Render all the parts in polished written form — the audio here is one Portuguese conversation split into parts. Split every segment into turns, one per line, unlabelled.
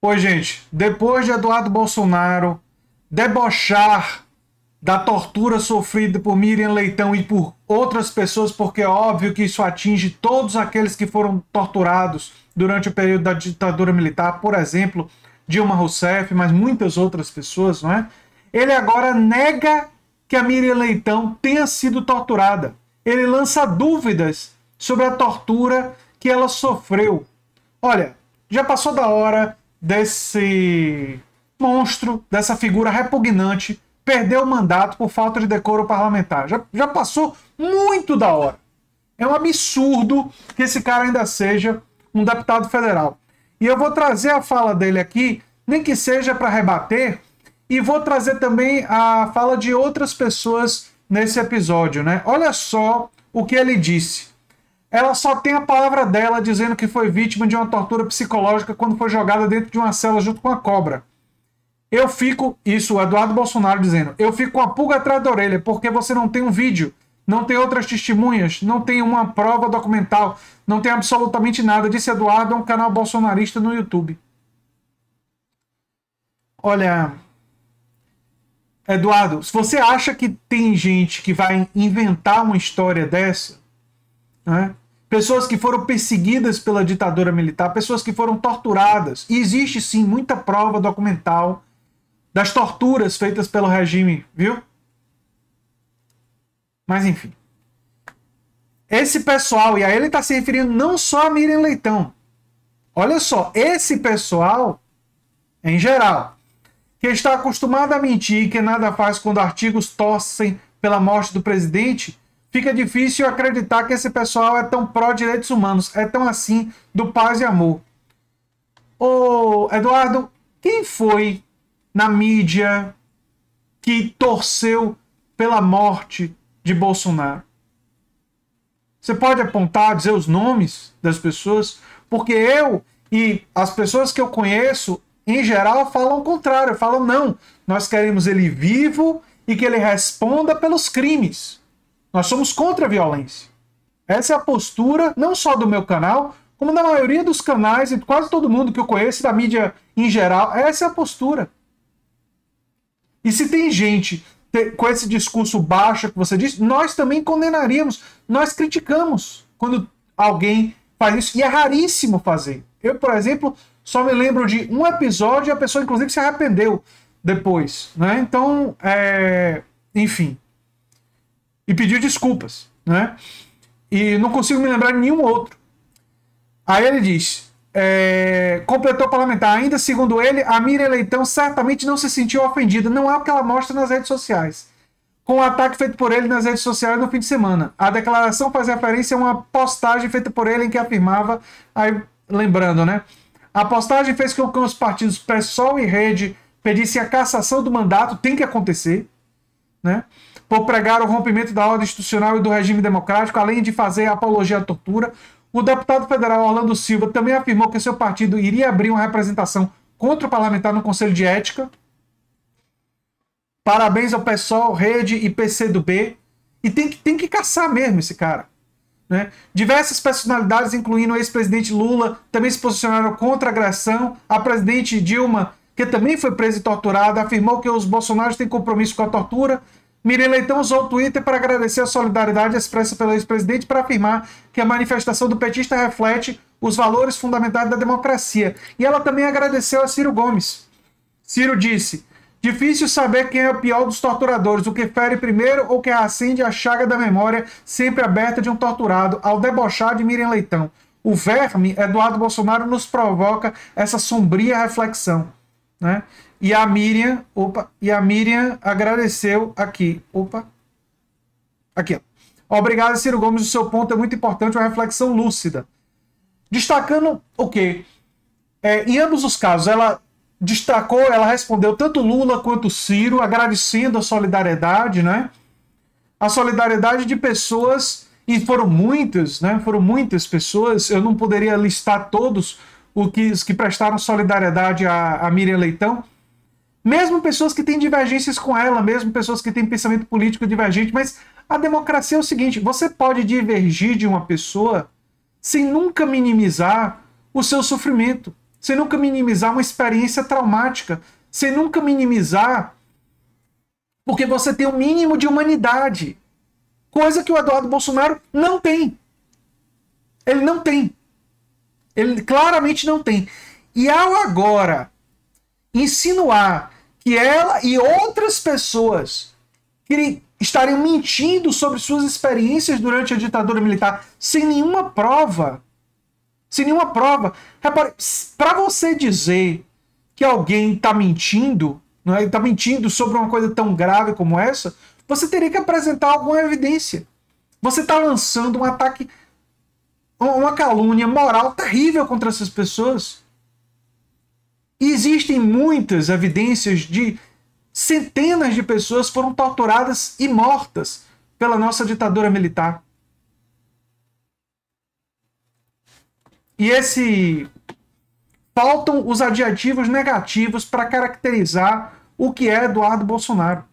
Pois, gente, depois de Eduardo Bolsonaro debochar da tortura sofrida por Miriam Leitão e por outras pessoas, porque é óbvio que isso atinge todos aqueles que foram torturados durante o período da ditadura militar, por exemplo, Dilma Rousseff, mas muitas outras pessoas, não é? Ele agora nega que a Miriam Leitão tenha sido torturada. Ele lança dúvidas sobre a tortura que ela sofreu. Olha, já passou da hora desse monstro, dessa figura repugnante, perder o mandato por falta de decoro parlamentar. Já passou muito da hora. É um absurdo que esse cara ainda seja um deputado federal. E eu vou trazer a fala dele aqui, nem que seja para rebater, e vou trazer também a fala de outras pessoas nesse episódio, né? Olha só o que ele disse. Ela só tem a palavra dela dizendo que foi vítima de uma tortura psicológica quando foi jogada dentro de uma cela junto com a cobra. Eu fico, isso o Eduardo Bolsonaro dizendo, eu fico com a pulga atrás da orelha, porque você não tem um vídeo, não tem outras testemunhas, não tem uma prova documental, não tem absolutamente nada, disse Eduardo, é um canal bolsonarista no YouTube. Olha, Eduardo, se você acha que tem gente que vai inventar uma história dessa, né? Pessoas que foram perseguidas pela ditadura militar, pessoas que foram torturadas, e existe sim muita prova documental das torturas feitas pelo regime, viu? Mas enfim. Esse pessoal, e aí ele está se referindo não só a Miriam Leitão. Olha só, esse pessoal, em geral, que está acostumado a mentir, que nada faz quando artigos torcem pela morte do presidente, fica difícil acreditar que esse pessoal é tão pró-direitos humanos, é tão assim do paz e amor. Ô, Eduardo, quem foi na mídia que torceu pela morte de Bolsonaro? Você pode apontar, dizer os nomes das pessoas? Porque eu e as pessoas que eu conheço, em geral, falam o contrário. Falam, não, nós queremos ele vivo e que ele responda pelos crimes. Nós somos contra a violência. Essa é a postura, não só do meu canal, como da maioria dos canais e quase todo mundo que eu conheço, da mídia em geral. Essa é a postura. E se tem gente com esse discurso baixo que você disse, nós também condenaríamos, nós criticamos quando alguém faz isso. E é raríssimo fazer. Eu, por exemplo, só me lembro de um episódio e a pessoa, inclusive, se arrependeu depois. Né? Então, enfim. E pediu desculpas. Né? E não consigo me lembrar de nenhum outro. Aí ele diz, completou parlamentar, ainda segundo ele, a Miriam Leitão certamente não se sentiu ofendida, não há o que ela mostra nas redes sociais, com o ataque feito por ele nas redes sociais no fim de semana. A declaração faz referência a uma postagem feita por ele em que afirmava, aí lembrando, né, a postagem fez com que os partidos PSOL e Rede pedissem a cassação do mandato, tem que acontecer, né, por pregar o rompimento da ordem institucional e do regime democrático, além de fazer apologia à tortura. O deputado federal Orlando Silva também afirmou que seu partido iria abrir uma representação contra o parlamentar no Conselho de Ética. Parabéns ao PSOL, Rede e PCdoB. E tem que caçar mesmo esse cara. Né? Diversas personalidades, incluindo o ex-presidente Lula, também se posicionaram contra a agressão. A presidente Dilma, que também foi presa e torturada, afirmou que os bolsonaros têm compromisso com a tortura. Miriam Leitão usou o Twitter para agradecer a solidariedade expressa pelo ex-presidente para afirmar que a manifestação do petista reflete os valores fundamentais da democracia. E ela também agradeceu a Ciro Gomes. Ciro disse, difícil saber quem é o pior dos torturadores, o que fere primeiro ou que acende a chaga da memória sempre aberta de um torturado ao debochar de Miriam Leitão. O verme, Eduardo Bolsonaro, nos provoca essa sombria reflexão. Né? E a Miriam agradeceu aqui. Aqui, ó. Obrigado, Ciro Gomes. O seu ponto é muito importante, uma reflexão lúcida. Destacando o quê? Em ambos os casos, ela destacou, ela respondeu tanto Lula quanto Ciro, agradecendo a solidariedade, né? A solidariedade de pessoas, e foram muitas, né? Foram muitas pessoas, eu não poderia listar todos os que prestaram solidariedade a Miriam Leitão, mesmo pessoas que têm divergências com ela, mesmo pessoas que têm pensamento político divergente, mas a democracia é o seguinte, você pode divergir de uma pessoa sem nunca minimizar o seu sofrimento, sem nunca minimizar uma experiência traumática, sem nunca minimizar, porque você tem o mínimo de humanidade, coisa que o Eduardo Bolsonaro não tem. Ele não tem. Ele claramente não tem. E ao agora insinuar que ela e outras pessoas que estariam mentindo sobre suas experiências durante a ditadura militar sem nenhuma prova, repare, para você dizer que alguém está mentindo, não é? Está mentindo sobre uma coisa tão grave como essa, você teria que apresentar alguma evidência. Você está lançando um ataque, uma calúnia moral terrível contra essas pessoas. E existem muitas evidências de centenas de pessoas que foram torturadas e mortas pela nossa ditadura militar. E faltam os adjetivos negativos para caracterizar o que é Eduardo Bolsonaro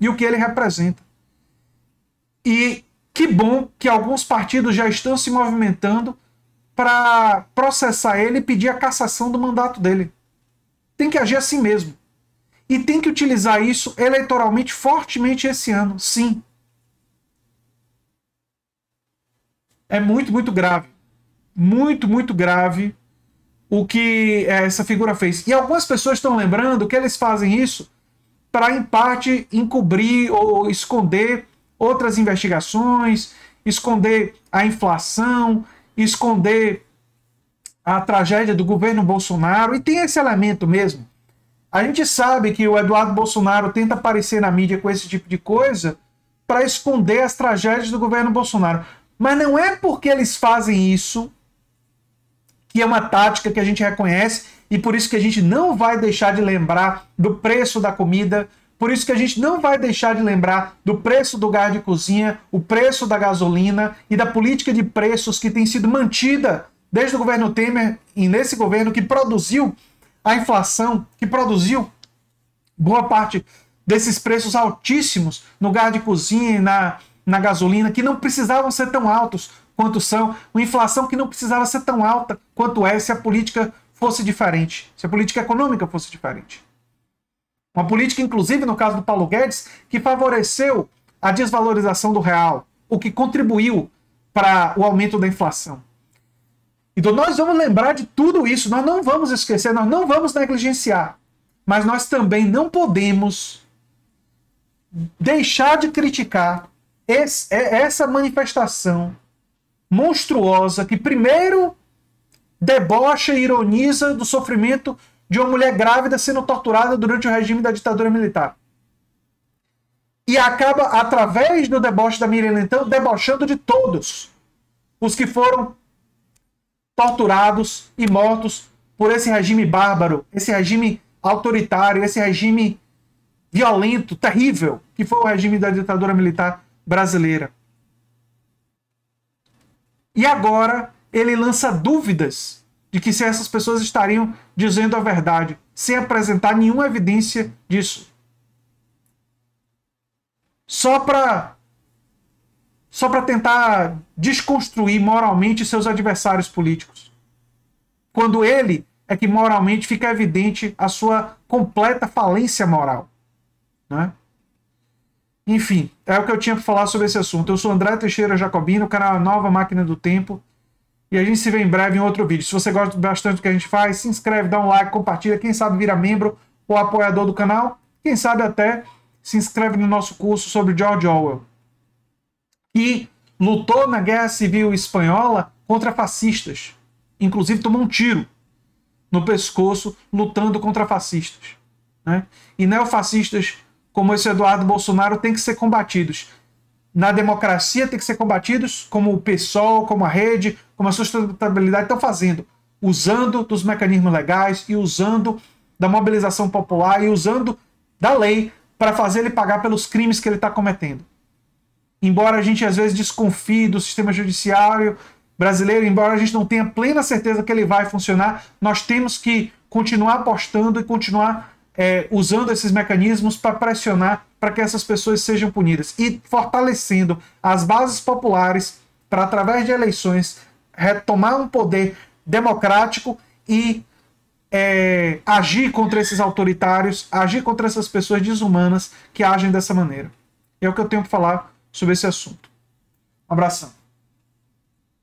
e o que ele representa. E que bom que alguns partidos já estão se movimentando para processar ele e pedir a cassação do mandato dele. Tem que agir assim mesmo. E tem que utilizar isso eleitoralmente fortemente esse ano, sim. É muito, muito grave. Muito, muito grave o que essa figura fez. E algumas pessoas estão lembrando que eles fazem isso para, em parte, encobrir ou esconder outras investigações, esconder a inflação, esconder a tragédia do governo Bolsonaro. E tem esse elemento mesmo. A gente sabe que o Eduardo Bolsonaro tenta aparecer na mídia com esse tipo de coisa para esconder as tragédias do governo Bolsonaro. Mas não é porque eles fazem isso, que é uma tática que a gente reconhece, e por isso que a gente não vai deixar de lembrar do preço da comida, por isso que a gente não vai deixar de lembrar do preço do gás de cozinha, o preço da gasolina e da política de preços que tem sido mantida desde o governo Temer e nesse governo que produziu a inflação, que produziu boa parte desses preços altíssimos no gás de cozinha e na gasolina, que não precisavam ser tão altos quanto são, uma inflação que não precisava ser tão alta quanto é se a política fosse diferente, se a política econômica fosse diferente. Uma política, inclusive, no caso do Paulo Guedes, que favoreceu a desvalorização do real, o que contribuiu para o aumento da inflação. Então nós vamos lembrar de tudo isso, nós não vamos esquecer, nós não vamos negligenciar, mas nós também não podemos deixar de criticar essa manifestação monstruosa que primeiro debocha e ironiza do sofrimento de uma mulher grávida sendo torturada durante o regime da ditadura militar. E acaba, através do deboche da Miriam Leitão, debochando de todos os que foram torturados e mortos por esse regime bárbaro, esse regime autoritário, esse regime violento, terrível, que foi o regime da ditadura militar brasileira. E agora ele lança dúvidas de que se essas pessoas estariam dizendo a verdade, sem apresentar nenhuma evidência disso. Só para tentar desconstruir moralmente seus adversários políticos. Quando ele é que moralmente fica evidente a sua completa falência moral. Né? Enfim, é o que eu tinha para falar sobre esse assunto. Eu sou André Teixeira Jacobino, o canal Nova Máquina do Tempo. E a gente se vê em breve em outro vídeo. Se você gosta bastante do que a gente faz, se inscreve, dá um like, compartilha. Quem sabe vira membro ou apoiador do canal. Quem sabe até se inscreve no nosso curso sobre George Orwell, que lutou na Guerra Civil Espanhola contra fascistas. Inclusive tomou um tiro no pescoço lutando contra fascistas. Né? E neofascistas como esse Eduardo Bolsonaro têm que ser combatidos. Na democracia tem que ser combatidos como o PSOL, como a Rede, como a Sustentabilidade estão fazendo. Usando dos mecanismos legais e usando da mobilização popular e usando da lei para fazer ele pagar pelos crimes que ele está cometendo. Embora a gente às vezes desconfie do sistema judiciário brasileiro, embora a gente não tenha plena certeza que ele vai funcionar, nós temos que continuar apostando e continuar usando esses mecanismos para pressionar para que essas pessoas sejam punidas e fortalecendo as bases populares para, através de eleições, retomar um poder democrático e agir contra esses autoritários, agir contra essas pessoas desumanas que agem dessa maneira. É o que eu tenho para falar sobre esse assunto. Um abração.